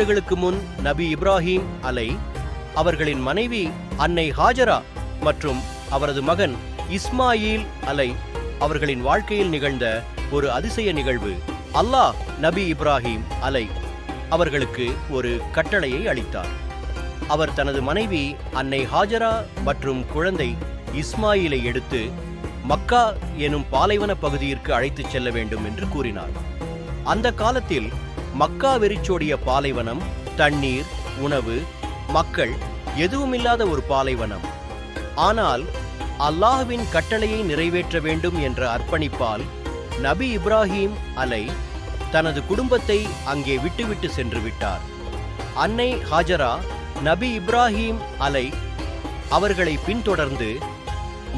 ஆண்டுகளுக்கு முன் நபி இப்ராஹிம் அவர்களின் மனைவி அன்னை ஹாஜரா மற்றும் அவரது மகன் இஸ்மாயில் அவர்களின் வாழ்க்கையில் நிகழ்ந்த ஒரு அதிசய நிகழ்வு. அல்லாஹ் நபி இப்ராஹிம் அவர்களுக்கு ஒரு கட்டளையை அளித்தார். அவர் தனது மனைவி அன்னை ஹாஜரா மற்றும் குழந்தை இஸ்மாயிலை எடுத்து மக்கா எனும் பாலைவன பகுதியிற்கு அழைத்துச் செல்ல வேண்டும் என்று கூறினார். அந்த காலத்தில் மக்கா வெறிச்சோடிய பாலைவனம், தண்ணீர், உணவு, மக்கள் எதுவுமில்லாத ஒரு பாலைவனம். ஆனால் அல்லாஹ்வின் கட்டளையை நிறைவேற்ற வேண்டும் என்ற அர்ப்பணிப்பால் நபி இப்ராஹிம் தனது குடும்பத்தை அங்கே விட்டுவிட்டு சென்று விட்டார். அன்னை ஹாஜரா நபி இப்ராஹிம் அவர்களை பின்தொடர்ந்து,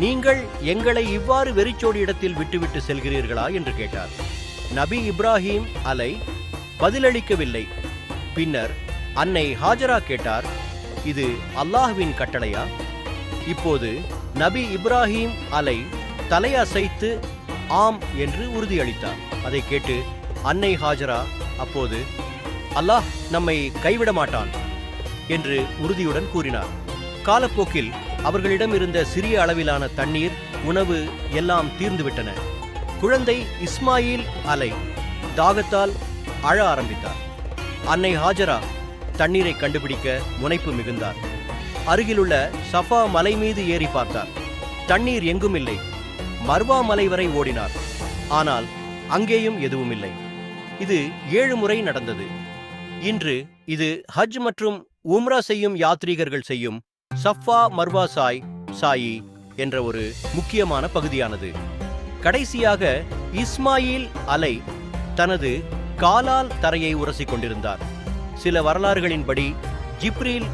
நீங்கள் எங்களை இவ்வாறு வெறிச்சோடி இடத்தில் விட்டுவிட்டு செல்கிறீர்களா என்று கேட்டார். நபி இப்ராஹிம் பதிலளிக்கவில்லை. பின்னர் அன்னை ஹாஜரா கேட்டார், இது அல்லாஹ்வின் கட்டளையா? இப்போது நபி இப்ராஹிம் தலையசைத்து ஆம் என்று உறுதியளித்தார். அதை கேட்டு அன்னை ஹாஜரா அப்போது, அல்லாஹ் நம்மை கைவிட மாட்டான் என்று உறுதியுடன் கூறினார். காலப்போக்கில் அவர்களிடம் இருந்த சிறிய அளவிலான தண்ணீர், உணவு எல்லாம் தீர்ந்துவிட்டன. குழந்தை இஸ்மாயில் தாகத்தால் அழ ஆரம்பித்தார். அன்னை ஹாஜரா தண்ணீரை கண்டுபிடிக்க முனைப்பு மிகுந்தார். அருகிலுள்ள சஃபா மலை மீது ஏறி பார்த்தார். தண்ணீர் எங்கும் இல்லை. மர்வா மலை வரை ஓடினார். ஆனால் அங்கேயும் எதுவும் இல்லை. இது 7 முறை நடந்தது. இன்று இது ஹஜ் மற்றும் உம்ரா செய்யும் யாத்ரீகர்கள் செய்யும் சஃபா மர்வா சாயி என்ற ஒரு முக்கியமான பகுதியானது. கடைசியாக இஸ்மாயில் தனது காலால் தரையை உரசிக் கொண்டிருந்தார். சில வரலாறுகளின்படி ஜிப்ரீல்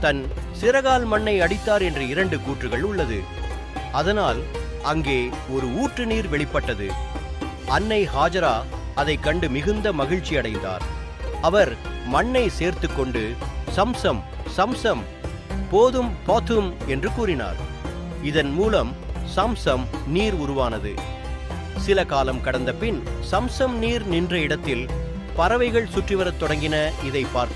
தன் சிறகால் மண்ணை அடித்தார் என்ற 2 கூற்றுகள் உள்ளது. அதனால் அங்கே ஒரு ஊற்று நீர் வெளிப்பட்டது. அன்னை ஹாஜரா அதை கண்டு மிகுந்த மகிழ்ச்சி அடைந்தார். அவர் மண்ணை சேர்த்து கொண்டு சம்சம் சம்சம் போதும் பாத்தும் என்று கூறினார். இதன் மூலம் சம்சம் நீர் உருவானது. சில காலம் கடந்த பின் சம்சம் நீர் நின்ற இடத்தில் பறவைகள் சுற்றி வரத் தொடங்கின. இதை பார்த்து